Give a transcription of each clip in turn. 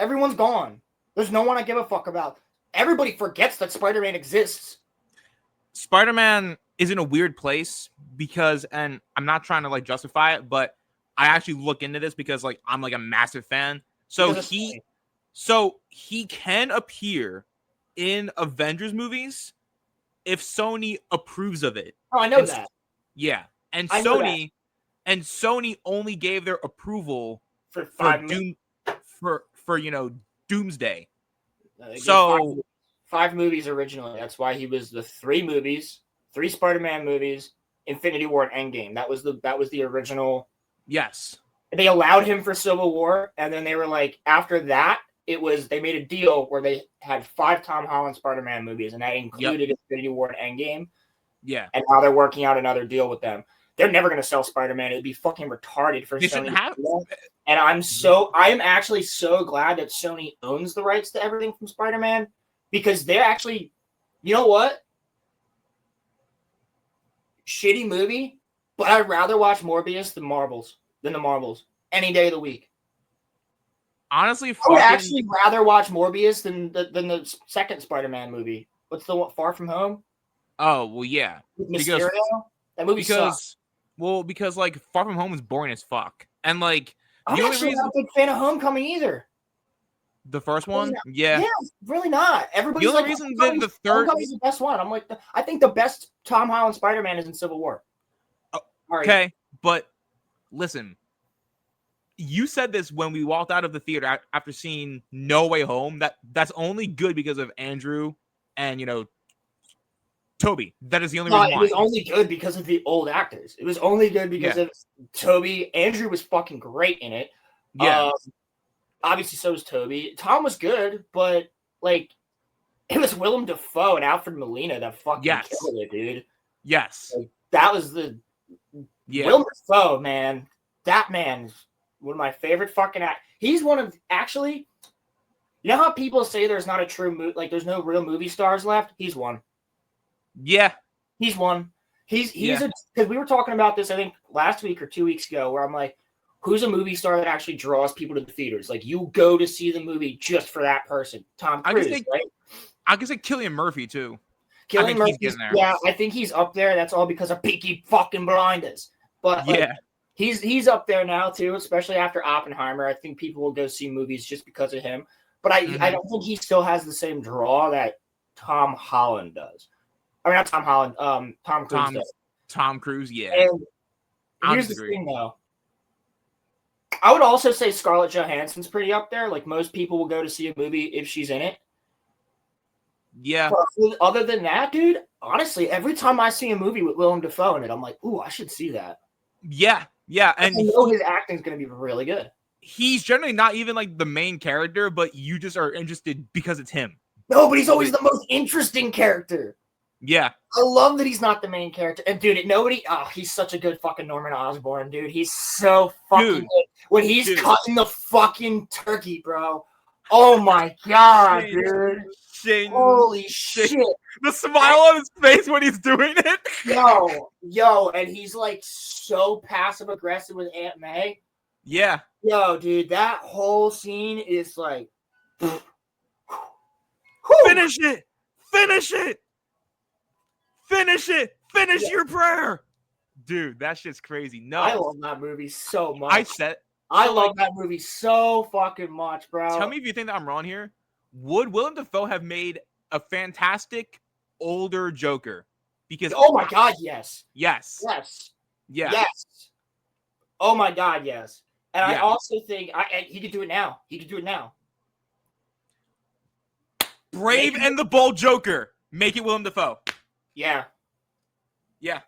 Everyone's gone. There's no one I give a fuck about. Everybody forgets that Spider-Man exists. Spider-Man is in a weird place because, and I'm not trying to like justify it, but I actually look into this because like I'm like a massive fan. So he can appear in Avengers movies if Sony approves of it. Oh, I know that. Yeah. And I know that. Sony only gave their approval for Doomsday. So five movies originally. That's why he was the three Spider-Man movies, Infinity War and Endgame. That was the original. Yes. They allowed him for Civil War, and then they were like, after that, they made a deal where they had 5 Tom Holland Spider-Man movies, and that included Infinity War and Endgame. Yeah. And now they're working out another deal with them. They're never going to sell Spider-Man. It'd be fucking retarded for Sony to do that. And I'm actually so glad that Sony owns the rights to everything from Spider-Man, because they're actually, you know what? Shitty movie, but I'd rather watch Morbius than the Marvels any day of the week. Honestly, I would actually rather watch Morbius than the second Spider-Man movie. What's the one, Far From Home? Oh, well, yeah. Mysterio? That movie sucks. Well, because like Far From Home is boring as fuck. And like I'm actually not a big fan of Homecoming either. The first one? Yeah, really not. Everybody's the only reason that the third Homecoming's the best one. I'm like, I think the best Tom Holland Spider-Man is in Civil War. Okay, but listen, you said this when we walked out of the theater after seeing No Way Home. That's only good because of Andrew and Toby. That is the only reason why. It was only good because of the old actors. It was only good because of Toby. Andrew was fucking great in it. Yeah. Obviously, so was Toby. Tom was good, but like, it was Willem Dafoe and Alfred Molina that fucking killed it, dude. Yes. Like, that was the Willem Dafoe, man. That man's one of my favorite fucking He's one of you know how people say there's not a true there's no real movie stars left? He's one. Yeah. He's one. He's because we were talking about this, I think, last week or 2 weeks ago, where I'm like, who's a movie star that actually draws people to the theaters? Like, you go to see the movie just for that person. Tom Cruise, right? I could say Cillian Murphy, too. Cillian Murphy, yeah, I think he's up there. That's all because of Peaky fucking Blinders. But he's up there now, too, especially after Oppenheimer. I think people will go see movies just because of him. But I don't think he still has the same draw that Tom Holland does. I mean, not Tom Holland. Tom Cruise does. Tom Cruise, yeah. And here's the thing, though. I would also say Scarlett Johansson's pretty up there. Like, most people will go to see a movie if she's in it. Yeah. But other than that, dude, honestly, every time I see a movie with Willem Dafoe in it, I'm like, ooh, I should see that. Yeah, yeah. And I know his acting's going to be really good. He's generally not even like the main character, but you just are interested because it's him. No, but he's always the most interesting character. Yeah. I love that he's not the main character. And dude, he's such a good fucking Norman Osborn, dude. He's so fucking good. When he's cutting the fucking turkey, bro. Oh my god, dude. Holy shit. The smile on his face when he's doing it. Yo, and he's like so passive aggressive with Aunt May. Yeah. Yo, dude, that whole scene is like finish it. Finish it. Finish it. Finish your prayer. Dude, that shit's crazy. No. I love that movie so much. I love that movie so fucking much, bro. Tell me if you think that I'm wrong here. Would Willem Dafoe have made a fantastic older Joker? Because oh my god, yes. Yes. Yes. Yeah. Yes. Oh my god, yes. And I also think he could do it now. He could do it now. Brave and the Bold Joker. Make it Willem Dafoe. Yeah. Yeah.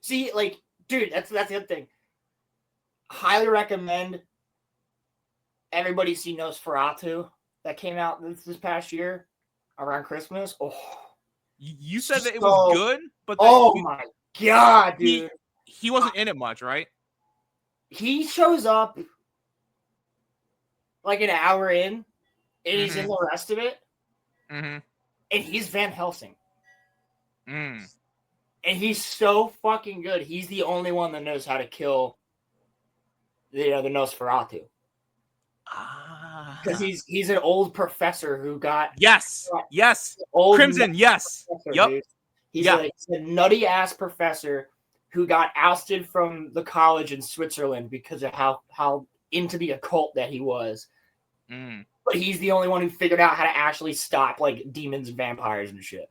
See, like, dude, that's the other thing. Highly recommend everybody see Nosferatu that came out this past year around Christmas. Oh, you said that it was good, but my god, dude, he wasn't in it much, right? He shows up like an hour in, and he's in the rest of it, and he's Van Helsing. And he's so fucking good. He's the only one that knows how to kill the Nosferatu. because he's an old professor who got yes, old Crimson, yes, yep, dude. He's a nutty ass professor who got ousted from the college in Switzerland because of how into the occult that he was. But he's the only one who figured out how to actually stop like demons and vampires and shit.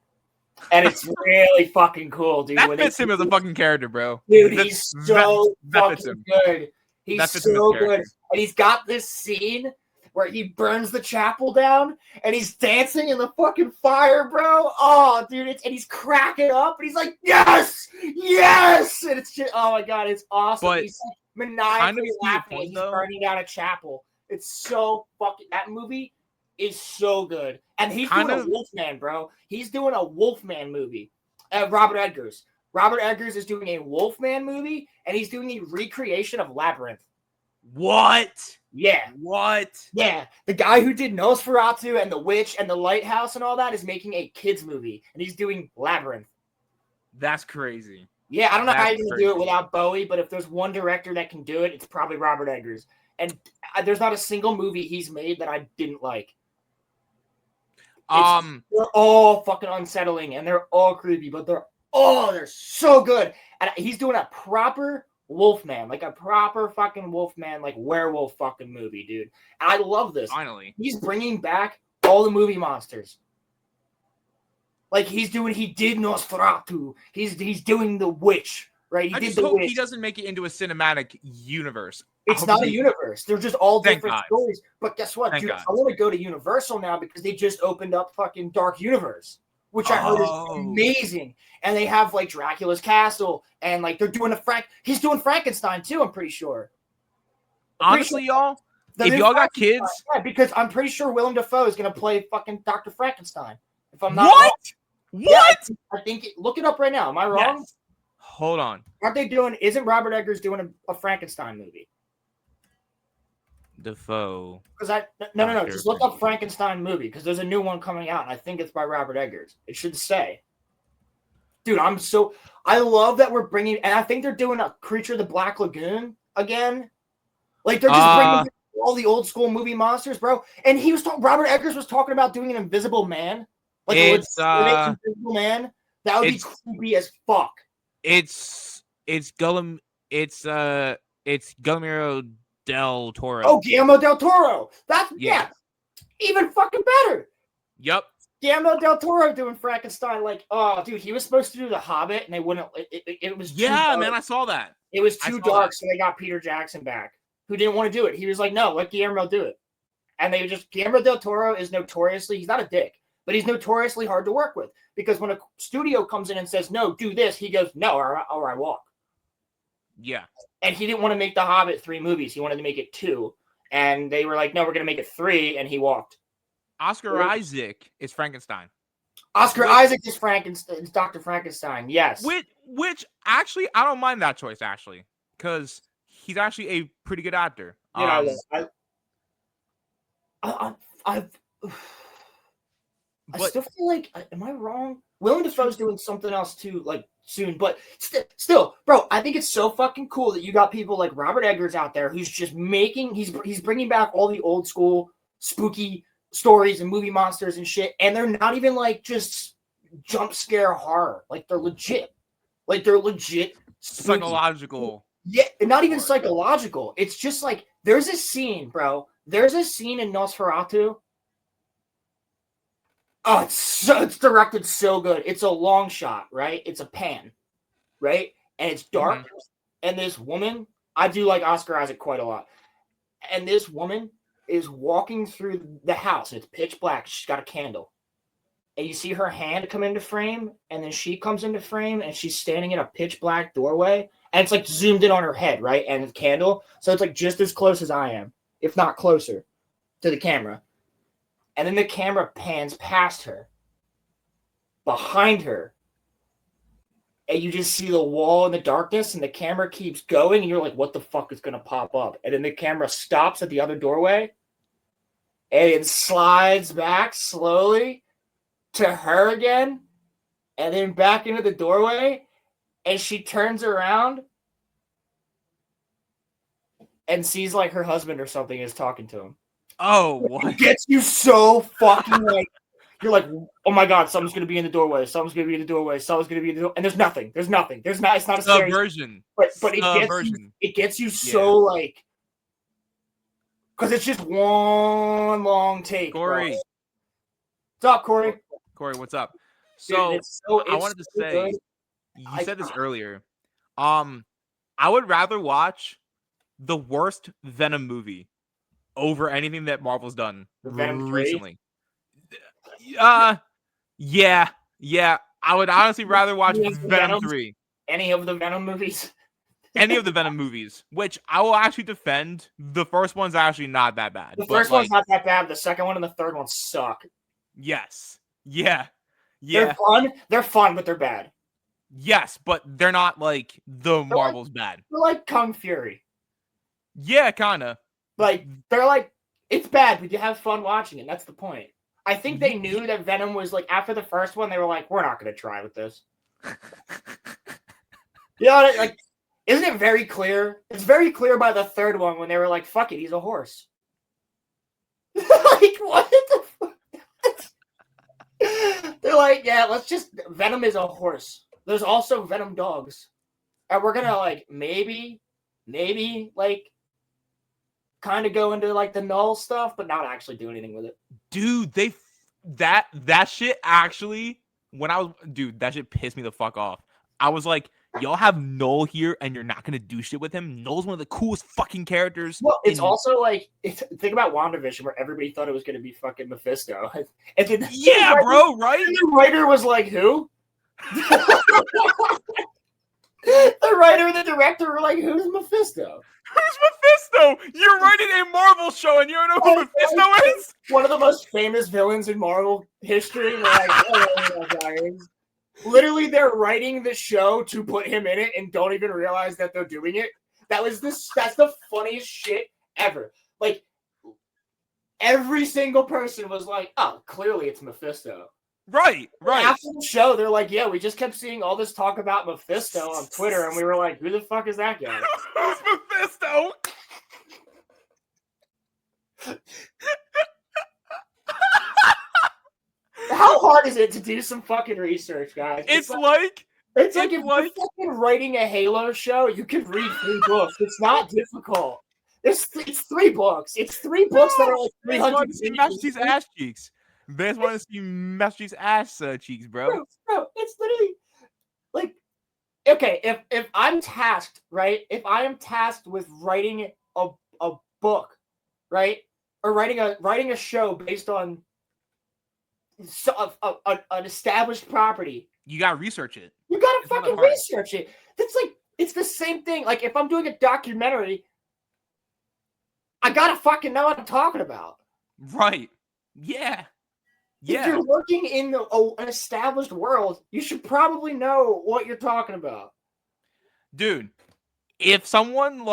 And it's really fucking cool, dude. That fits him as a fucking character, bro. Dude, he's so fucking good. He's so good. And he's got this scene where he burns the chapel down and he's dancing in the fucking fire, bro. Oh, dude, and he's cracking up and he's like, yes! Yes! And it's just, oh my God, it's awesome. But he's like maniacally laughing as he's burning down a chapel. It's so fucking, that movie is so good. And he's doing a Wolfman, bro. He's doing a Wolfman movie. Robert Eggers. Robert Eggers is doing a Wolfman movie, and he's doing a recreation of Labyrinth. What? Yeah. What? Yeah. The guy who did Nosferatu and The Witch and The Lighthouse and all that is making a kids movie, and he's doing Labyrinth. That's crazy. Yeah, I don't know how you're going to do it without Bowie, but if there's one director that can do it, it's probably Robert Eggers. And there's not a single movie he's made that I didn't like. They're all fucking unsettling and they're all creepy, but they're so good. And he's doing a proper Wolfman, like a proper fucking Wolfman, like werewolf fucking movie, dude. And I love this. Finally, he's bringing back all the movie monsters. Like he did Nosferatu. He's doing The Witch, right? I just hope he doesn't make it into a cinematic universe. It's not a universe. They're just all different stories. But guess what, dude? I want to go to Universal now because they just opened up fucking Dark Universe, which I heard is amazing. And they have like Dracula's Castle, and like they're doing he's doing Frankenstein too. I'm pretty sure. Honestly, y'all, if y'all got kids, because I'm pretty sure Willem Dafoe is gonna play fucking Dr. Frankenstein. If I'm not wrong. What? I think look it up right now. Am I wrong? Yes. Hold on. Isn't Robert Eggers doing a Frankenstein movie? Defoe. Because no. Just look up Frankenstein movie because there's a new one coming out, and I think it's by Robert Eggers. It should say. Dude, I love that we're bringing, and I think they're doing a Creature of the Black Lagoon again. Like they're just bringing all the old school movie monsters, bro. And Robert Eggers was talking about doing an Invisible Man, like Invisible Man. That would be creepy as fuck. It's Guillermo del Toro. Oh, Guillermo del Toro. That's even fucking better. Yep. Guillermo del Toro doing Frankenstein. Like, oh, dude, he was supposed to do The Hobbit, and they wouldn't. It was too dark. Man, I saw that. It was too dark, so they got Peter Jackson back, who didn't want to do it. He was like, no, let Guillermo do it. And Guillermo del Toro is he's not a dick, but he's notoriously hard to work with because when a studio comes in and says, no, do this, he goes, no, or I walk. Yeah. And he didn't want to make The Hobbit 3 movies. He wanted to make it 2. And they were like, no, we're going to make it 3. And he walked. Oscar Isaac is Frankenstein. Isaac is Frankenstein. It's Dr. Frankenstein. Yes. Which actually, I don't mind that choice, actually. Because he's actually a pretty good actor. I still feel like, am I wrong? Willem Dafoe's doing something else too, like soon, but still, bro, I think it's so fucking cool that you got people like Robert Eggers out there who's just he's bringing back all the old school spooky stories and movie monsters and shit, and they're not even like just jump scare horror, like they're legit spooky. Psychological. Yeah, not even psychological. It's just like there's a scene, bro. There's a scene in Nosferatu. Oh, it's directed so good. It's a long shot, right? It's a pan, right? And it's dark. Mm-hmm. And this woman, I do like Oscar Isaac quite a lot. And this woman is walking through the house. And it's pitch black. She's got a candle. And you see her hand come into frame. And then she comes into frame. And she's standing in a pitch black doorway. And it's like zoomed in on her head, right? And the candle. So it's like just as close as I am, if not closer to the camera. And then the camera pans past her, behind her, and you just see the wall in the darkness, and the camera keeps going, and you're like, what the fuck is going to pop up? And then the camera stops at the other doorway, and it slides back slowly to her again, and then back into the doorway, and she turns around and sees like her husband or something is talking to him. Oh, what? It gets you so fucking like, you're like, oh my god, someone's gonna be in the doorway. Someone's gonna be in the doorway. Someone's gonna be in the doorway. And there's nothing. There's nothing. There's not. It's not a scary. Subversion. But it gets you so like, because it's just one long take. Corey, bro. What's up, Corey? Corey, what's up? So, dude, I wanted to say, you said this earlier. I would rather watch the worst Venom movie over anything that Marvel's done recently. Yeah. I would honestly rather watch Venom 3. Any of the Venom movies? Any of the Venom movies, which I will actually defend. The first one's actually not that bad. The first one's not that bad. The second one and the third one suck. Yes. Yeah. They're fun, but they're bad. Yes, but they're not like Marvel's bad. They're like Kung Fury. Yeah, kinda. Like, they're like, it's bad, but you have fun watching it. That's the point. I think they knew that Venom was like, after the first one, they were like, we're not going to try with this. You know, like, isn't it very clear? It's very clear by the third one when they were like, fuck it, he's a horse. Like, what the fuck? They're like, yeah, Venom is a horse. There's also Venom dogs. And we're going to, like, maybe, like, kind of go into, like, the null stuff, but not actually do anything with it. Dude, that shit actually, that shit pissed me the fuck off. I was like, y'all have Null here and you're not going to do shit with him? Null's one of the coolest fucking characters. Well, it's also like, think about WandaVision where everybody thought it was going to be fucking Mephisto. And then bro, right? The writer was like, who? The writer and the director were like, who's Mephisto? Who's Mephisto? You're writing a Marvel show and you don't know who Mephisto is? One of the most famous villains in Marvel history. We're like, oh, guys. Literally, they're writing the show to put him in it and don't even realize that they're doing it. That's the funniest shit ever. Like, every single person was like, oh, clearly it's Mephisto. Right. After the show, they're like, yeah, we just kept seeing all this talk about Mephisto on Twitter, and we were like, who the fuck is that guy? Who's Mephisto? How hard is it to do some fucking research, guys? It's like if you're fucking writing a Halo show, you can read 3 books. It's not difficult. It's 3 books. It's 3 books that are like 300 pages. Master Chief's ass cheeks. They just want to see Master Chief's ass cheeks, bro. Bro, it's literally like, okay, if I'm tasked, right? If I am tasked with writing a book, right, or writing a show based on an established property, you gotta research it. You gotta fucking research it. It's the same thing. Like, if I'm doing a documentary, I gotta fucking know what I'm talking about. Right. Yeah. If you're working in an established world, you should probably know what you're talking about. Dude, if someone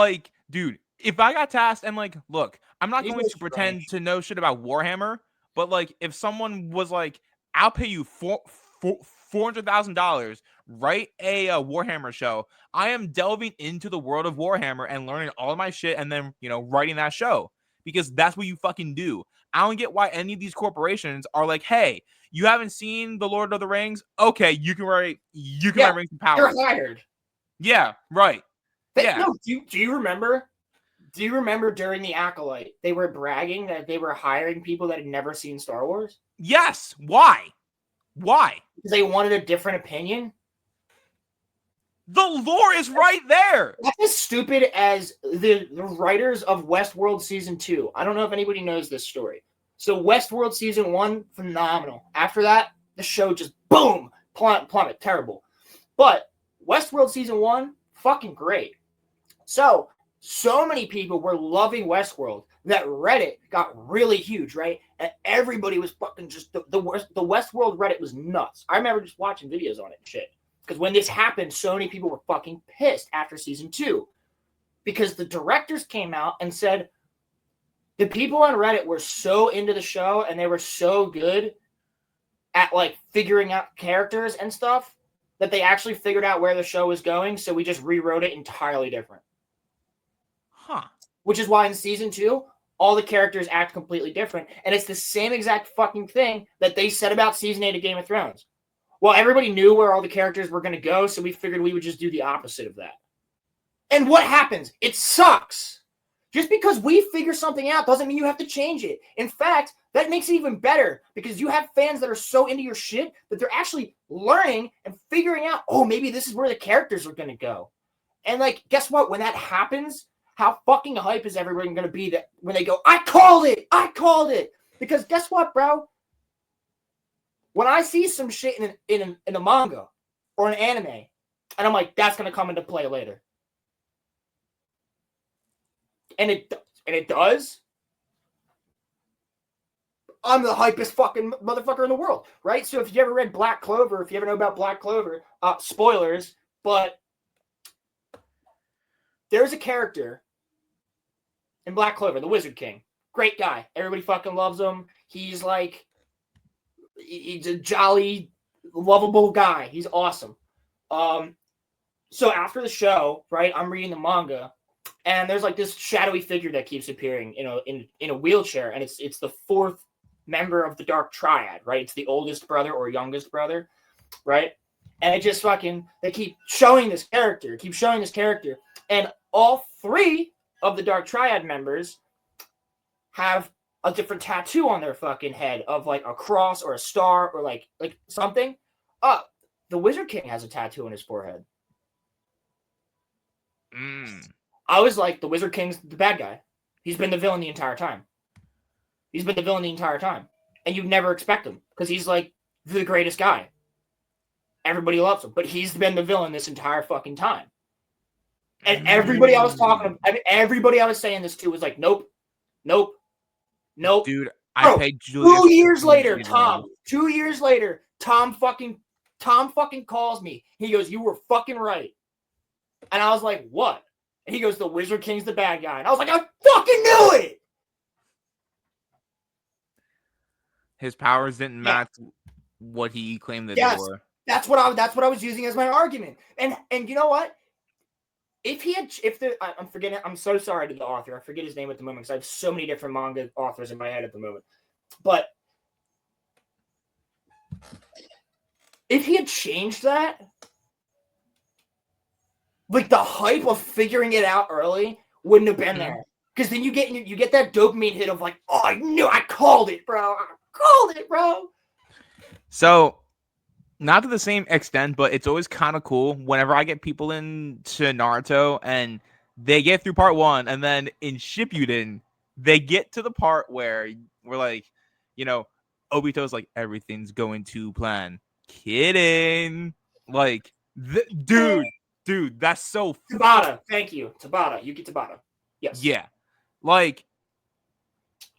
if I got tasked and like, look, I'm not going to pretend to know shit about Warhammer, but like, if someone was like, I'll pay you $400,000, write a Warhammer show, I am delving into the world of Warhammer and learning all of my shit and then, writing that show, because that's what you fucking do. I don't get why any of these corporations are like, hey, you haven't seen The Lord of the Rings? Okay, you can write Rings of Power. You're hired. Yeah, right. No, do you remember? Do you remember during the Acolyte, they were bragging that they were hiring people that had never seen Star Wars? Yes. Why? Because they wanted a different opinion? The lore is right there. That's as stupid as the writers of Westworld Season 2. I don't know if anybody knows this story. So Westworld Season 1, phenomenal. After that, the show just, boom, plummet, terrible. But Westworld Season 1, fucking great. So many people were loving Westworld that Reddit got really huge, right? And everybody was fucking just, the Westworld Reddit was nuts. I remember just watching videos on it and shit. Because when this happened, so many people were fucking pissed after Season 2. Because the directors came out and said the people on Reddit were so into the show and they were so good at like figuring out characters and stuff that they actually figured out where the show was going. So we just rewrote it entirely different. Huh. Which is why in Season 2, all the characters act completely different. And it's the same exact fucking thing that they said about season 8 of Game of Thrones. Well, everybody knew where all the characters were going to go, so we figured we would just do the opposite of that. And what happens? It sucks. Just because we figure something out doesn't mean you have to change it. In fact, that makes it even better because you have fans that are so into your shit that they're actually learning and figuring out, oh, maybe this is where the characters are going to go. And, like, guess what? When that happens, how fucking hype is everybody going to be that when they go, I called it! I called it! Because guess what, bro? When I see some shit in a manga or an anime, and I'm like, that's going to come into play later. And it does. I'm the hypest fucking motherfucker in the world, right? So if you ever read Black Clover, if you ever know about Black Clover, spoilers, but there's a character in Black Clover, the Wizard King. Great guy. Everybody fucking loves him. He's like, he's a jolly, lovable guy. He's awesome. So after the show, right, I'm reading the manga, and there's like this shadowy figure that keeps appearing, in a wheelchair, and it's the fourth member of the Dark Triad, right? It's the oldest brother or youngest brother, right? And it just fucking, they keep showing this character, and all three of the Dark Triad members have a different tattoo on their fucking head of like a cross or a star or like something. The Wizard King has a tattoo on his forehead. I was like, the Wizard King's the bad guy. He's been the villain the entire time. And you'd never expect him because he's like the greatest guy. Everybody loves him, but he's been the villain this entire fucking time. And everybody I was saying this to was like, nope. Dude, I paid Julius 2 years later, Tom fucking calls me. He goes, you were fucking right. And I was like, what? And he goes, the Wizard King's the bad guy. And I was like, I fucking knew it! His powers didn't match what he claimed that they were. That's what I was using as my argument. And you know what? I'm forgetting, I'm so sorry to the author. I forget his name at the moment because I have so many different manga authors in my head at the moment. But if he had changed that, like the hype of figuring it out early wouldn't have been there. Because then you get that dopamine hit of like, oh, I knew, I called it, bro. So, not to the same extent, but it's always kind of cool whenever I get people into Naruto and they get through part 1, and then in Shippuden, they get to the part where we're like, Obito's like, everything's going to plan. Kidding. Like, dude, that's so... Tabata, thank you. Tabata, Yuki Tabata. Yes. Yeah. Like...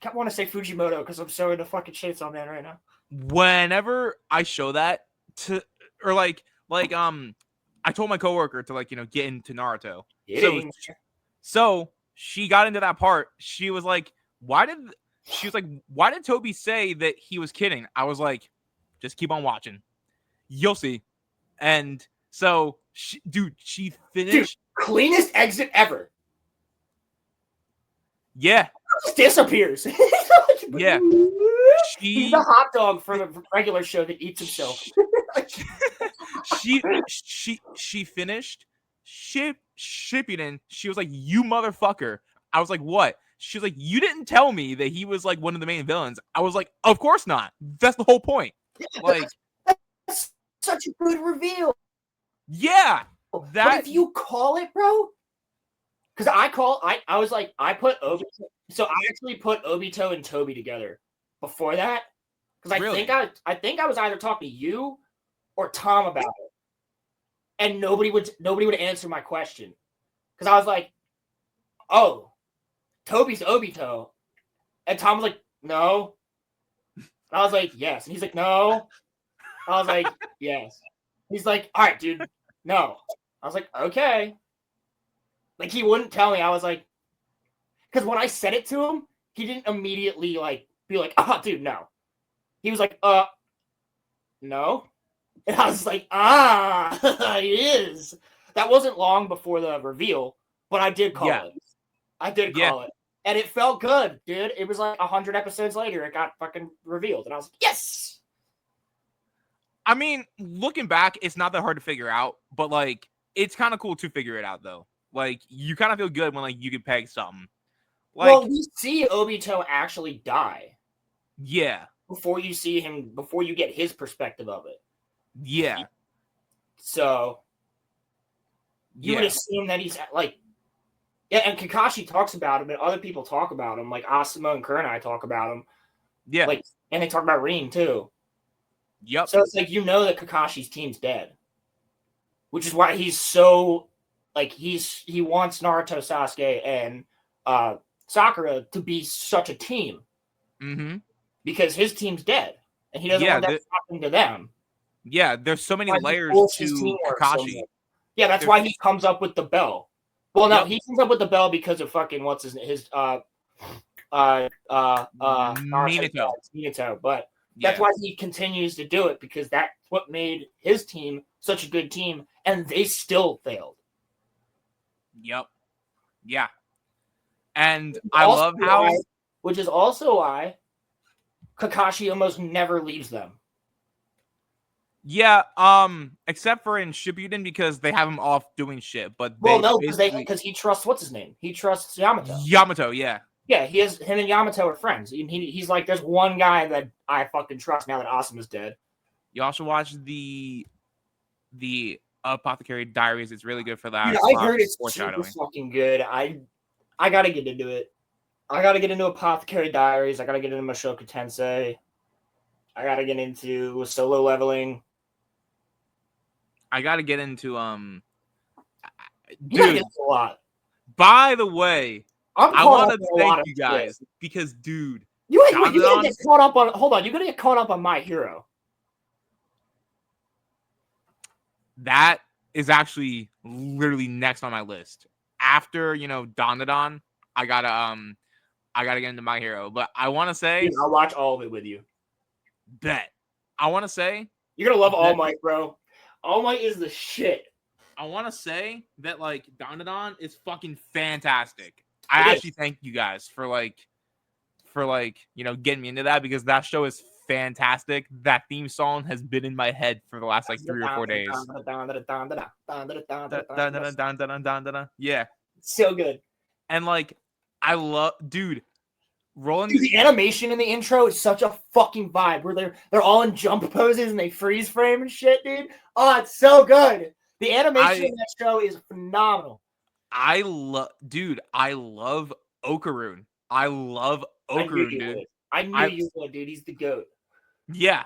I want to say Fujimoto because I'm so into fucking Chainsaw Man right now. Whenever I show that I told my coworker to get into Naruto. So she got into that part. She was like, why did Toby say that he was kidding? I was like, just keep on watching. You'll see. And so she finished. Dude, cleanest exit ever. Yeah. Just disappears. Yeah. He's the hot dog from a regular show that eats himself. she finished Shippuden. She was like, you motherfucker. I was like, what? She was like, you didn't tell me that he was like one of the main villains. I was like, of course not. That's the whole point. Like, that's such a good reveal. Yeah. But if you call it, bro, because I was like, I put Obito. So I actually put Obito and Toby together before that. Because I think I was either talking to you or Tom about it. And nobody would answer my question. Because I was like, oh, Toby's Obito. And Tom was like, no. And I was like, yes. And he's like, no. I was like, yes. He's like, all right, dude, no. I was like, okay. Like, he wouldn't tell me. I was like, because when I said it to him, he didn't immediately like be like, oh, dude, no. He was like, no. And I was like, he is. That wasn't long before the reveal, but I did call it. I did call it. And it felt good, dude. It was like 100 episodes later, it got fucking revealed. And I was like, yes! I mean, looking back, it's not that hard to figure out, but like, it's kind of cool to figure it out though. Like, you kind of feel good when like you can peg something. Like, well, we see Obito actually die. Yeah. Before you see him, before you get his perspective of it. Yeah. So you would assume that he's like, yeah, and Kakashi talks about him, and other people talk about him, like Asuma and Kurenai talk about him. Yeah. Like, and they talk about Rin too. Yep. So it's like, you know that Kakashi's team's dead. Which is why he's so like he wants Naruto, Sasuke, and Sakura to be such a team. Mm-hmm. Because his team's dead. And he doesn't want that to happen to them. Yeah, there's so many layers to Kakashi. So yeah, that's why he comes up with the bell. Well, no, he comes up with the bell because of fucking what's his Minato. But that's why he continues to do it, because that's what made his team such a good team, and they still failed. Yep. Yeah. And I love how, which is also why Kakashi almost never leaves them. Yeah, except for in Shippuden, because they have him off doing shit. But because he trusts what's his name? He trusts Yamato. Yamato, yeah. Yeah, him and Yamato are friends. He's like, there's one guy that I fucking trust now that Asuma's dead. You also watch the Apothecary Diaries. It's really good for that. Dude, I heard it's super fucking good. I gotta get into it. I gotta get into Apothecary Diaries. I gotta get into Mushoku Tensei. I gotta get into Solo Leveling. I gotta get into You gotta get into a lot. By the way, I want to thank you guys because, dude, you gotta get caught up on. Hold on, you gotta get caught up on My Hero. That is actually literally next on my list. After Dandadan, I gotta get into My Hero. But I want to say, I'll watch all of it with you. Bet. I want to say you're gonna love All Might, bro. All Might is the shit. I want to say that like Dandadan is fucking fantastic. I actually thank you guys for getting me into that, because that show is fantastic. That theme song has been in my head for the last 3 or 4 days. Yeah, so good. And I love, dude. The animation in the intro is such a fucking vibe, where they're all in jump poses and they freeze frame and shit, dude. Oh, it's so good. The animation in that show is phenomenal. I love Okarun. I love Okarun, dude. I knew you would, dude. He's the GOAT. Yeah.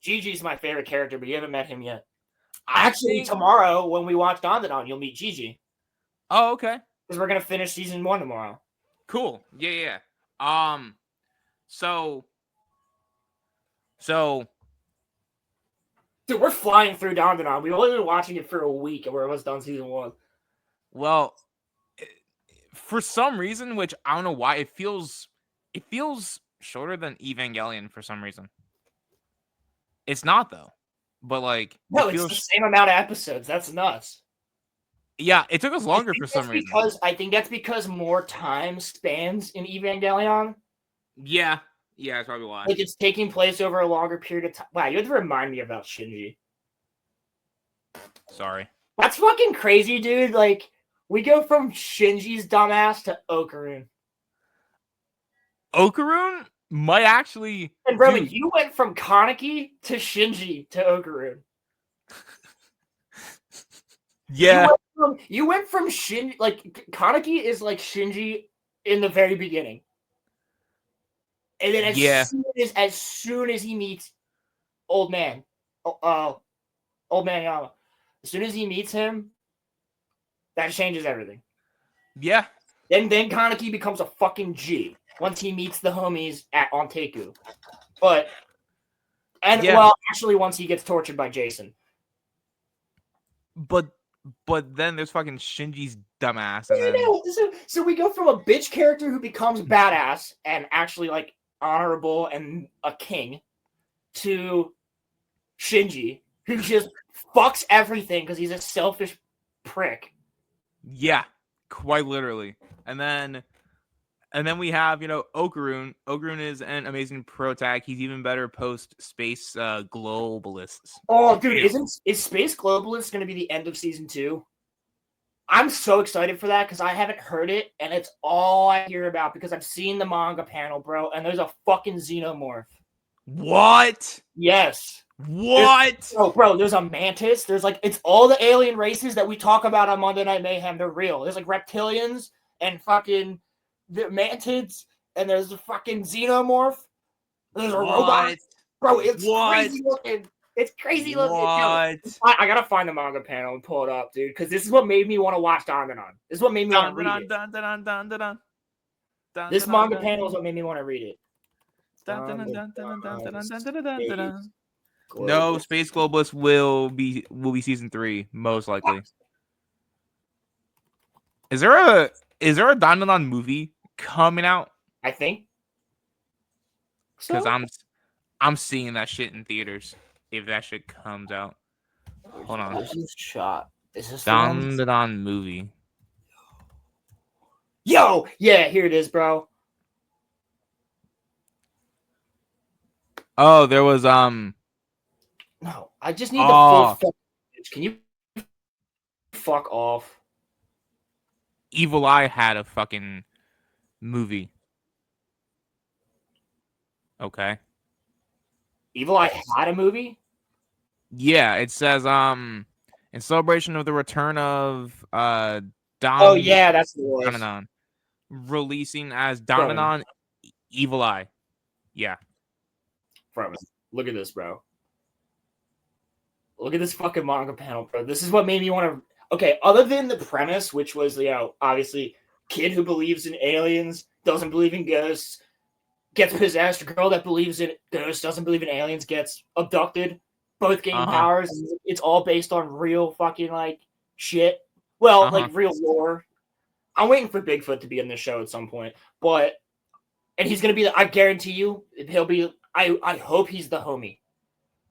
Gigi's my favorite character, but you haven't met him yet. Actually, tomorrow when we watch Dandadan, you'll meet Gigi. Oh, okay. Because we're gonna finish season 1 tomorrow. Cool. Yeah. So dude, we're flying through Dandadan. We've only been watching it for a week, and we're almost done season 1. Well, for some reason, which I don't know why, it feels shorter than Evangelion for some reason. It's not though, but no, it's the same amount of episodes. That's nuts. Yeah, it took us longer for some reason. I think that's because more time spans in Evangelion. Yeah, that's probably why. It's taking place over a longer period of time. Wow, you have to remind me about Shinji. Sorry. That's fucking crazy, dude. We go from Shinji's dumbass to Okarun. Okarun might actually... And bro, you went from Kaneki to Shinji to Okarun. Yeah. You went from Shinji... Kaneki is like Shinji in the very beginning. And then as soon as he meets Old Man Yama, as soon as he meets him, that changes everything. Yeah. Then Kaneki becomes a fucking G once he meets the homies on Teku. Actually, once he gets tortured by Jason. But then there's fucking Shinji's dumbass. So we go from a bitch character who becomes badass and actually honorable and a king, to Shinji, who just fucks everything because he's a selfish prick. Yeah, quite literally. And then we have, Okaroon. Okaroon is an amazing pro tag. He's even better post Space Globalists. Oh, dude, is Space Globalists going to be the end of season 2? I'm so excited for that because I haven't heard it, and it's all I hear about because I've seen the manga panel, bro, and there's a fucking xenomorph. What? Yes. What? Bro, there's a mantis. There's it's all the alien races that we talk about on Monday Night Mayhem. They're real. There's reptilians and fucking the mantids, and there's a fucking xenomorph. There's a robot. Bro, it's crazy looking. It's crazy looking. What? I gotta find the manga panel and pull it up, dude, because this is what made me want to watch Dandadan. This is what made me want to read it. This manga panel is what made me want to read it. No, Space Globalist will be season 3 most likely. Is there a Dandadan movie coming out? I think because I'm seeing that shit in theaters if that shit comes out. Hold on. This is shot. Is this Dandadan movie? Yo, yeah, here it is, bro. Oh, there was No, I just need the full. Can you fuck off? Evil Eye had a fucking movie. Okay. Evil Eye had a movie? Yeah, it says in celebration of the return of Oh yeah, that's the one. Dandadan, releasing as Dandadan Evil Eye. Yeah. Bro, look at this, bro. Look at this fucking manga panel, bro. This is what made me want to. Okay, other than the premise, which was, obviously, kid who believes in aliens, doesn't believe in ghosts, gets possessed. Girl that believes in ghosts, doesn't believe in aliens, gets abducted. Both gain powers. It's all based on real fucking, shit. Well, real lore. I'm waiting for Bigfoot to be in this show at some point. And he's going to be, I guarantee you, he'll be, I hope he's the homie.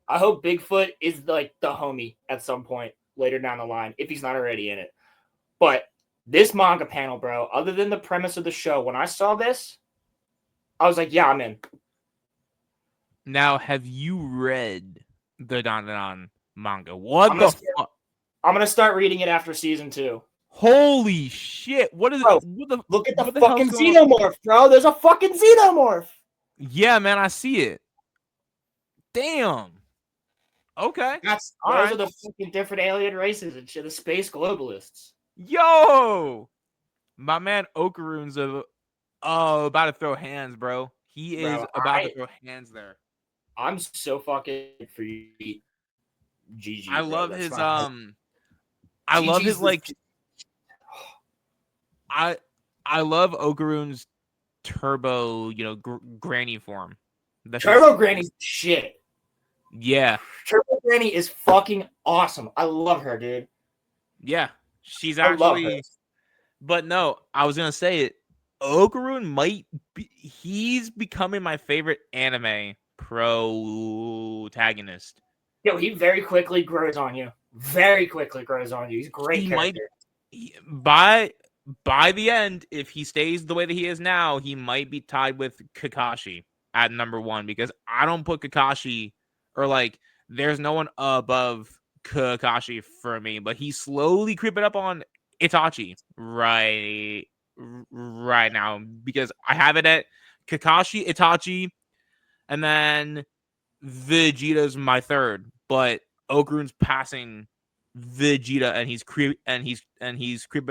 I hope Bigfoot is, the homie at some point later down the line, if he's not already in it. But this manga panel, bro, other than the premise of the show, when I saw this, I was like, yeah, I'm in. Now, have you read the Dandadan manga? What the fuck? I'm going to start reading it after season 2. Holy shit. What is it? Look at the fucking xenomorph, bro. There's a fucking xenomorph. Yeah, man, I see it. Damn. Okay. Those are the fucking different alien races and shit. The space globalists. Yo, my man Okaroon's about to throw hands, bro. He is about to throw hands there. I'm so fucking for you. GG. I love his I love his I love Okaroon's turbo, granny form. Turbo Granny's shit. Yeah. Turbo Granny is fucking awesome. I love her, dude. Yeah. She's actually, but no, I was going to say it. Okaroon he's becoming my favorite anime protagonist. Yo, he very quickly grows on you. Very quickly grows on you. He's a great character. By the end, if he stays the way that he is now, he might be tied with Kakashi at number 1 because I don't put Kakashi or there's no one above Kakashi for me, but he's slowly creeping up on Itachi right now because I have it at Kakashi, Itachi, and then Vegeta's my 3rd, but Okaroon's passing Vegeta and he's creeping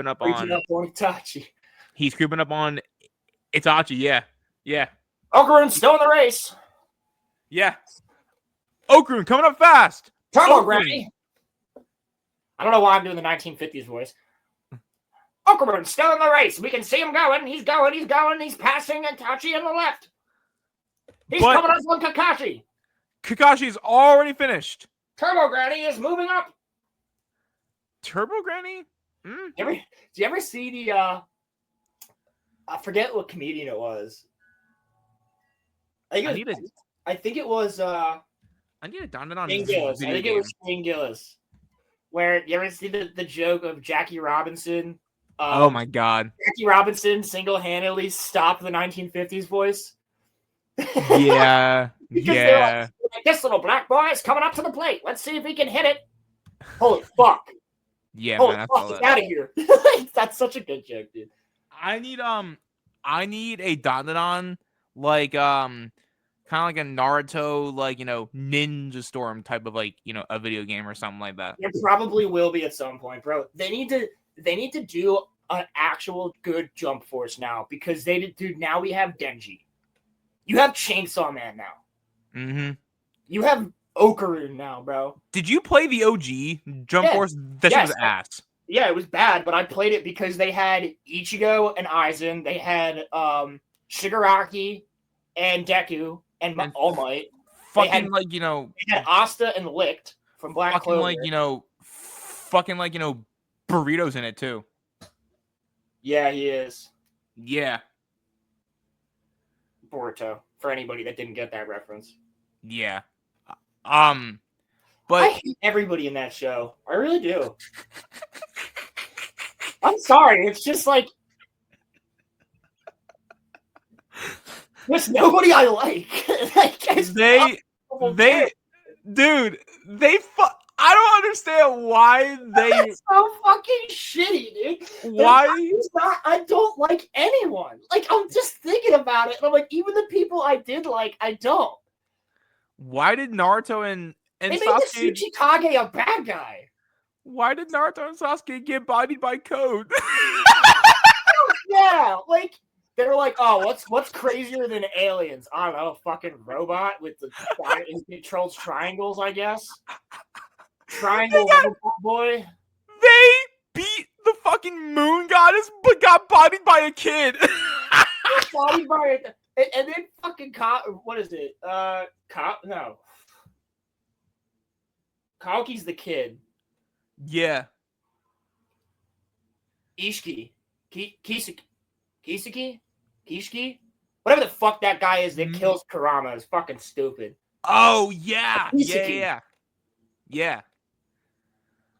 up on Itachi. He's creeping up on Itachi, yeah. Okaroon's still in the race. Yeah. Okaroon coming up fast. Turbo Granny. I don't know why I'm doing the 1950s voice. Okaroon's still in the race. We can see him going. He's going. He's passing Itachi on the left. He's coming up on Kakashi. Kakashi's already finished. Turbo Granny is moving up. Turbo Granny? Do you ever see the I forget what comedian it was. I think it was I need a Dandadan Shane Gillis. I think it was Shane Gillis. Where you ever see the joke of Jackie Robinson Oh my god. Jackie Robinson single-handedly stopped the 1950s voice. Yeah. Because they're like, this little black boy is coming up to the plate. Let's see if he can hit it. Holy fuck. Yeah, Holy man. fuck, he's out of here. That's such a good joke, dude. I need a Dandadan like kind of like a Naruto, like, Ninja Storm type of, like, a video game or something like that. There probably will be at some point, bro. They need to do an actual good Jump Force now, because now we have Denji. You have Chainsaw Man now. Mm-hmm. You have Okarun now, bro. Did you play the OG Jump Force? That shit was ass. Yeah, it was bad, but I played it because they had Ichigo and Aizen. They had Shigaraki and Deku and All Might. Fucking, they had Asta and Licht from Black Clover. Burritos in it too. Yeah, he is. Yeah. Boruto, for anybody that didn't get that reference. Yeah. But I hate everybody in that show. I really do. I'm sorry. It's just like there's nobody I like. I don't understand why they. It's so fucking shitty, dude. Why? I don't like anyone. Like, I'm just thinking about it, and I'm like, even the people I did like, I don't. Why did Naruto and they Sasuke made the Tsuchikage a bad guy? Why did Naruto and Sasuke get bodied by Code? Yeah, like they're like, oh, what's crazier than aliens? I don't know, a fucking robot with it controls triangles, I guess. Triangle boy. They beat the fucking moon goddess, but got bodied by a kid. Bodied by and then fucking what is it? No. Kaoki's the kid. Yeah. Ishiki. Kishiki? Whatever the fuck that guy is that kills Kurama is fucking stupid. Oh, yeah. Yeah.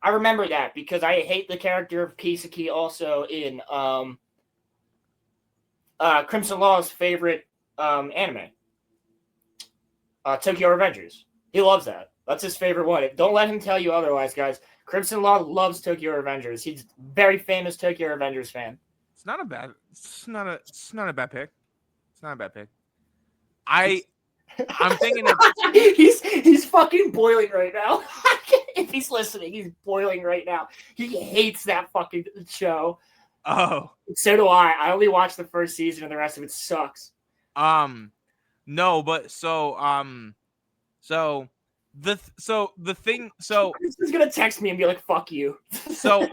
I remember that because I hate the character of Kisaki also in Crimson Law's favorite anime. Tokyo Revengers. He loves that. That's his favorite one. Don't let him tell you otherwise, guys. Crimson Law loves Tokyo Revengers. He's a very famous Tokyo Revengers fan. It's not a bad pick. It's not a bad pick. I'm thinking he's fucking boiling right now. If he's listening, he's boiling right now. He hates that fucking show. Oh. So do I. I only watched the first season and the rest of it sucks. No, but he's gonna text me and be like, "Fuck you." So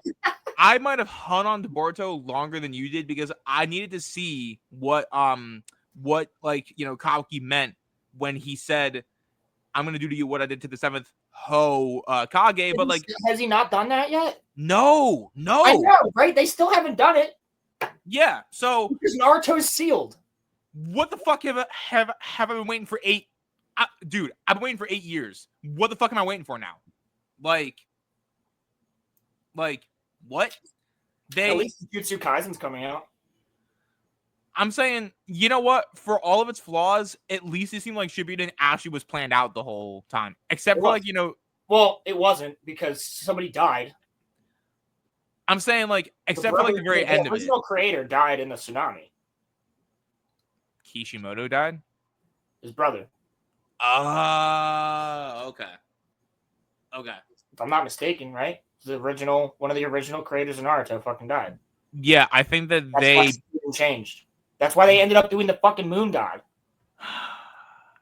I might have hung on to Boruto longer than you did because I needed to see what Kaoki meant when he said, "I'm gonna do to you what I did to the seventh Kage." But like, has he not done that yet? No. I know, right? They still haven't done it. Yeah. So because Naruto's sealed. What the fuck have I been waiting for 8? Dude, I've been waiting for 8 years. What the fuck am I waiting for now? Like what? At least Jujutsu Kaisen's coming out. I'm saying, you know what? For all of its flaws, at least it seemed like Shippuden actually was planned out the whole time. Except for Well, it wasn't because somebody died. I'm saying except for the very end of it. The original creator died in the tsunami. Kishimoto died? His brother. Okay. If I'm not mistaken, right? One of the original creators of Naruto fucking died. Yeah, I think that's why Shippuden changed. That's why they ended up doing the fucking moon god.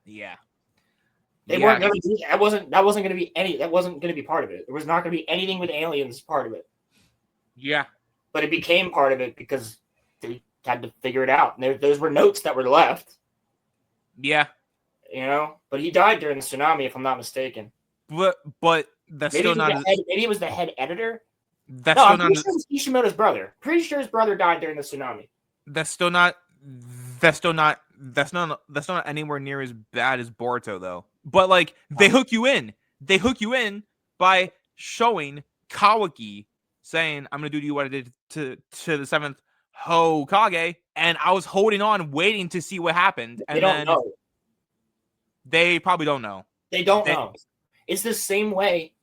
Yeah. They weren't going to do that. That wasn't going to be part of it. There was not going to be anything with aliens part of it. Yeah. But it became part of it because they had to figure it out. And those were notes that were left. Yeah. But he died during the tsunami, if I'm not mistaken. But that's maybe still not. Maybe he was the head editor. That's still I'm not. Pretty sure it was Kishimoto's brother. Pretty sure his brother died during the tsunami. That's still not anywhere near as bad as Boruto though. But they hook you in. They hook you in by showing Kawaki saying, "I'm gonna do to you what I did to the seventh Hokage," and I was holding on, waiting to see what happened, They and don't then know. they probably don't know. They don't know. It's the same way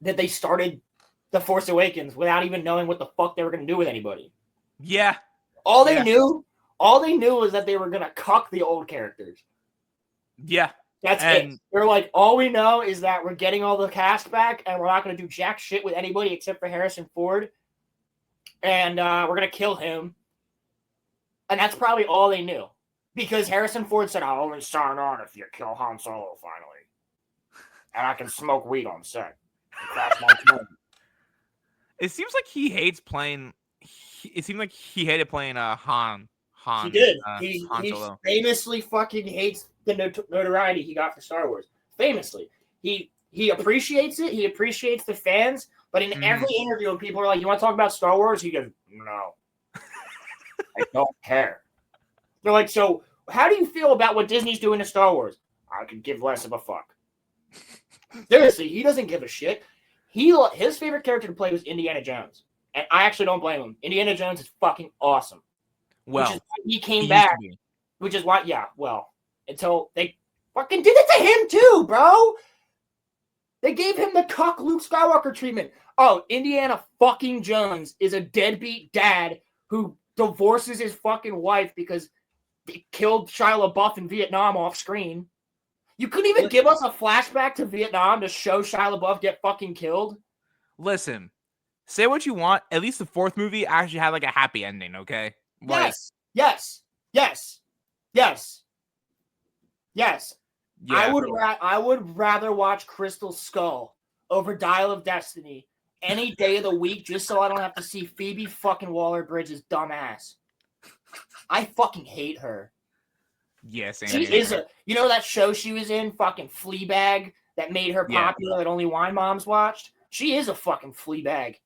that they started The Force Awakens without even knowing what the fuck they were gonna do with anybody. Yeah. All they knew was that they were gonna cuck the old characters. Yeah. That's it. They're like, all we know is that we're getting all the cast back, and we're not gonna do jack shit with anybody except for Harrison Ford, and we're gonna kill him. And that's probably all they knew, because Harrison Ford said, "I'll only sign on if you kill Han Solo finally, and I can smoke weed on set." It seems like he hates playing. It seemed like he hated playing Han. He did. He famously fucking hates the notoriety he got for Star Wars. Famously, he appreciates it. He appreciates the fans. But in every interview, when people are like, "You want to talk about Star Wars?" He goes, "No, I don't care." They're like, "So, how do you feel about what Disney's doing to Star Wars?" "I could give less of a fuck." Seriously, he doesn't give a shit. His favorite character to play was Indiana Jones, and I actually don't blame him. Indiana Jones is fucking awesome. Well, which is why he came back. Which is why, until they fucking did it to him too, bro. They gave him the cuck Luke Skywalker treatment. Oh, Indiana fucking Jones is a deadbeat dad who divorces his fucking wife because they killed Shia LaBeouf in Vietnam off screen. You couldn't even give us a flashback to Vietnam to show Shia LaBeouf get fucking killed. Listen, say what you want. At least the fourth movie actually had like a happy ending, okay? Like, yes. Yeah. I would rather watch Crystal Skull over Dial of Destiny any day of the week, just so I don't have to see Phoebe fucking Waller-Bridge's dumbass. I fucking hate her. Yes, she is that show she was in, fucking Fleabag, that made her popular that only wine moms watched. She is a fucking Fleabag.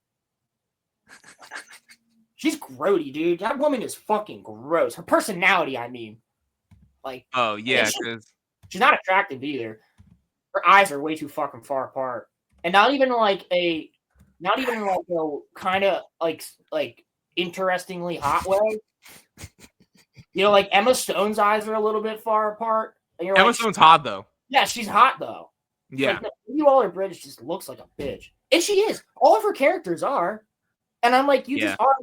She's grody, dude. That woman is fucking gross. Her personality, I mean. Like, oh yeah, because she's not attractive either. Her eyes are way too fucking far apart, and not even like a kind of like interestingly hot way. Like Emma Stone's eyes are a little bit far apart. Emma Stone's hot though. Yeah, she's hot though. Yeah, Phoebe Waller-Bridge just looks like a bitch, and she is. All of her characters are, and I'm like, you just are,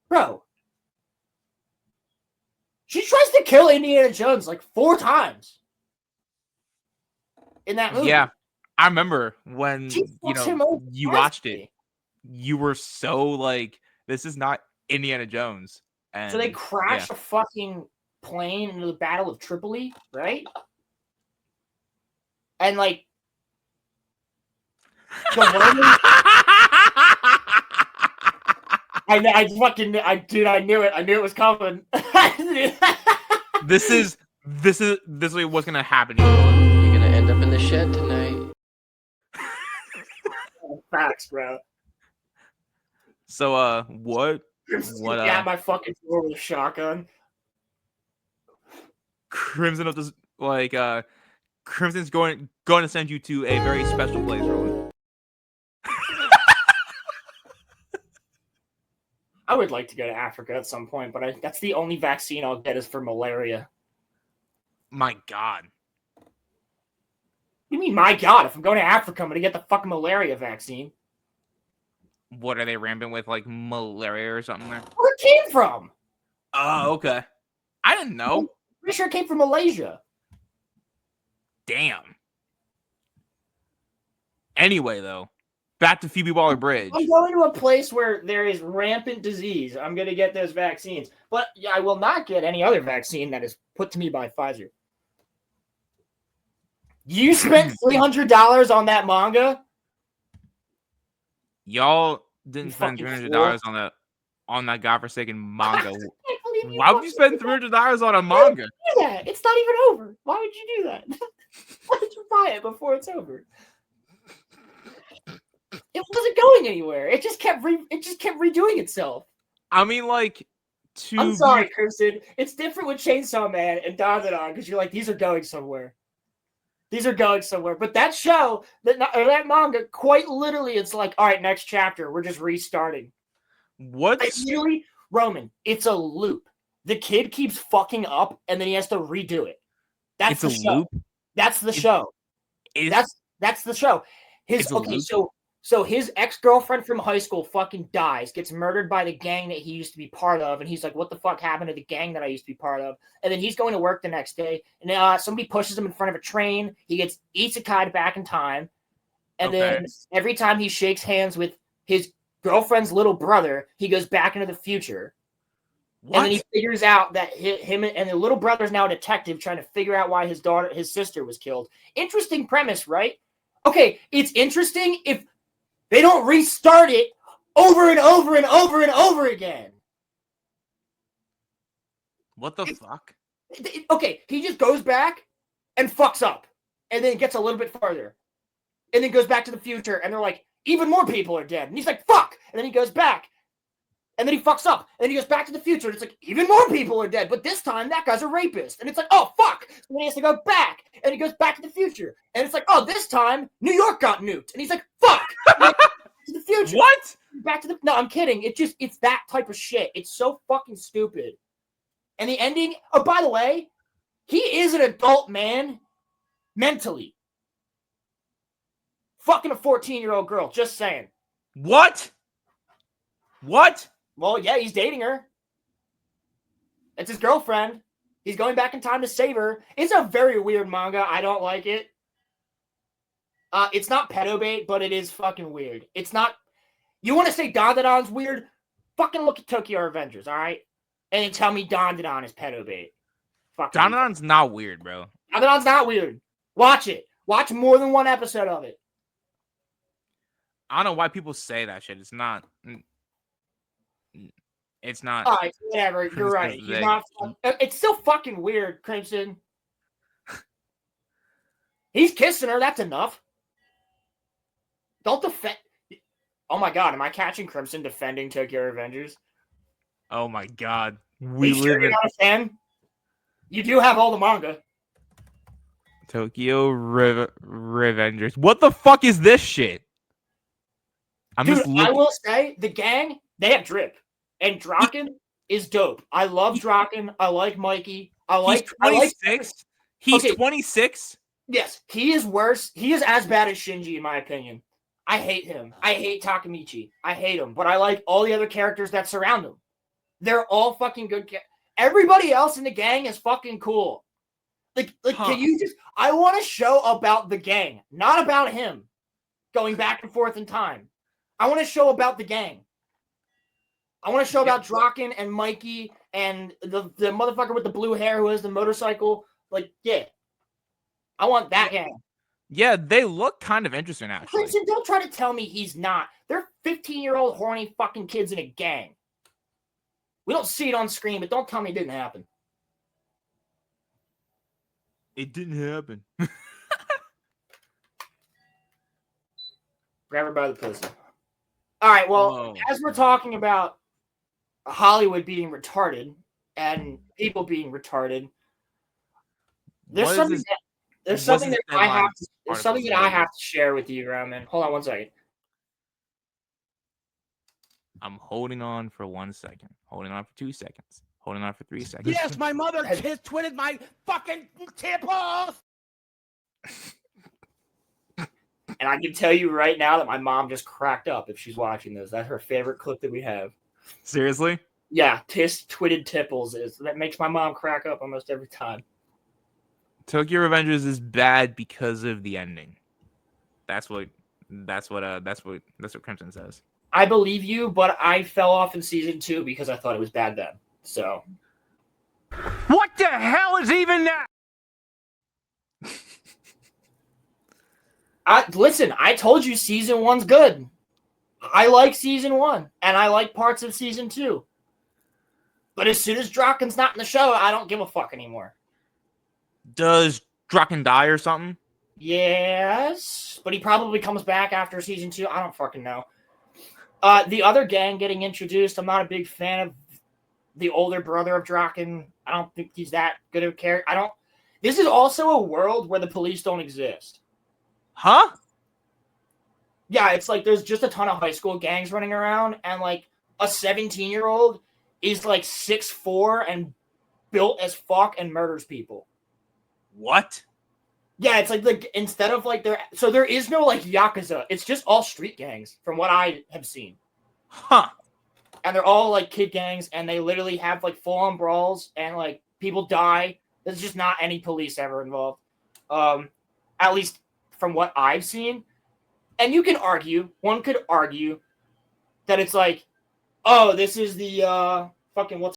bro. She tries to kill Indiana Jones like 4 times in that movie. Yeah, I remember when you watched it. You were so like, this is not Indiana Jones. And so they crashed a fucking plane into the Battle of Tripoli, right? And like, the Romans. I knew it. I knew it was coming. This is what's gonna happen. You're gonna end up in the shed tonight. Facts, bro. So, what? Yeah, my fucking floor with a shotgun. Crimson Crimson's going to send you to a very special place, Rowan. I would like to go to Africa at some point, but that's the only vaccine I'll get is for malaria. My God. What do you mean, my God? If I'm going to Africa, I'm going to get the fucking malaria vaccine. What are they rampant with, like malaria or something there? Where it came from? Oh, okay. I didn't know. I'm pretty sure it came from Malaysia. Damn. Anyway, though, back to Phoebe Waller-Bridge. I'm going to a place where there is rampant disease. I'm going to get those vaccines. But I will not get any other vaccine that is put to me by Pfizer. You spent $300 on that manga? Y'all didn't spend $300 on that godforsaken manga. Why would you spend $300 on a manga? Yeah, it's not even over. Why would you do that? Why did you buy it before it's over? It wasn't going anywhere. It just kept redoing itself. I mean, like, I'm sorry, Kirsten. It's different with Chainsaw Man and Dandadan because you're like, these are going somewhere. These are going somewhere. But that show, that manga, quite literally, it's like, all right, next chapter. We're just restarting. What's literally, Roman, it's a loop. The kid keeps fucking up, and then he has to redo it. That's the show. Loop? That's the show. That's the show. So his ex-girlfriend from high school fucking dies, gets murdered by the gang that he used to be part of, and he's like, what the fuck happened to the gang that I used to be part of? And then he's going to work the next day, and somebody pushes him in front of a train. He gets isekai'd back in time, and then every time he shakes hands with his girlfriend's little brother, he goes back into the future. What? And then he figures out that him and the little brother's now a detective trying to figure out why his sister was killed. Interesting premise, right? Okay, it's interesting if they don't restart it over and over and over and over again. What the fuck? Okay, he just goes back and fucks up. And then gets a little bit farther. And then goes back to the future. And they're like, even more people are dead. And he's like, fuck! And then he goes back. And then he fucks up. And then he goes back to the future. And it's like, even more people are dead. But this time, that guy's a rapist. And it's like, oh, fuck. So then he has to go back. And he goes back to the future. And it's like, oh, this time, New York got nuked. And he's like, fuck. To the future. What? Back to the... No, I'm kidding. It's that type of shit. It's so fucking stupid. And the ending... Oh, by the way, he is an adult man mentally. Fucking a 14-year-old girl. Just saying. What? Well, yeah, he's dating her. It's his girlfriend. He's going back in time to save her. It's a very weird manga. I don't like it. It's not pedo bait, but it is fucking weird. It's not... You want to say Dandadan's weird? Fucking look at Tokyo Revengers, all right? And then tell me Dandadan is pedo bait. Dandadan's not weird, bro. Dandadan's not weird. Watch it. Watch more than one episode of it. I don't know why people say that shit. It's not. All right, whatever. You're right. He's not. It's still fucking weird, Crimson. He's kissing her. That's enough. Don't defend. Oh my god, am I catching Crimson defending Tokyo Revengers? Oh my god, you're not a fan? You do have all the manga. Tokyo Revengers. What the fuck is this shit? Dude, I will say, the gang, they have drip. And Draken is dope. I love Draken. I like Mikey. He's 26? He's 26? Yes, he is worse. He is as bad as Shinji, in my opinion. I hate him. I hate Takemichi. I hate him. But I like all the other characters that surround him. They're all fucking good. Everybody else in the gang is fucking cool. Can you just... I want a show about the gang, not about him going back and forth in time. I want a show about the gang. I want to show about Draken and Mikey and the motherfucker with the blue hair who has the motorcycle. Yeah. I want that gang. Yeah, they look kind of interesting, actually. Crimson, don't try to tell me he's not. They're 15-year-old horny fucking kids in a gang. We don't see it on screen, but don't tell me it didn't happen. It didn't happen. Grab her by the pussy. All right, well, as we're talking about Hollywood being retarded and people being retarded, there's something that I have to share with you, Roman. Hold on one second. I'm holding on for 1 second. Holding on for 2 seconds. Holding on for 3 seconds. Yes, my mother twitted my fucking temples. And I can tell you right now that my mom just cracked up if she's watching this. That's her favorite clip that we have. Seriously? Yeah, twitted tipples that makes my mom crack up almost every time. Tokyo Revengers is bad because of the ending. That's what Crimson says. I believe you, but I fell off in season 2 because I thought it was bad then. So, what the hell is even that? Listen, I told you season 1's good. I like season 1, and I like parts of season 2. But as soon as Draken's not in the show, I don't give a fuck anymore. Does Draken die or something? Yes, but he probably comes back after season 2. I don't fucking know. The other gang getting introduced, I'm not a big fan of the older brother of Draken. I don't think he's that good of a character. This is also a world where the police don't exist. Huh? Yeah, it's like there's just a ton of high school gangs running around, and like a 17-year-old is like 6'4" and built as fuck and murders people. What? Yeah, it's like instead of like there is no like yakuza. It's just all street gangs from what I have seen. Huh. And they're all like kid gangs, and they literally have like full-on brawls, and like people die. There's just not any police ever involved. At least from what I've seen. And you can argue, one could argue that it's like, oh, this is the fucking what's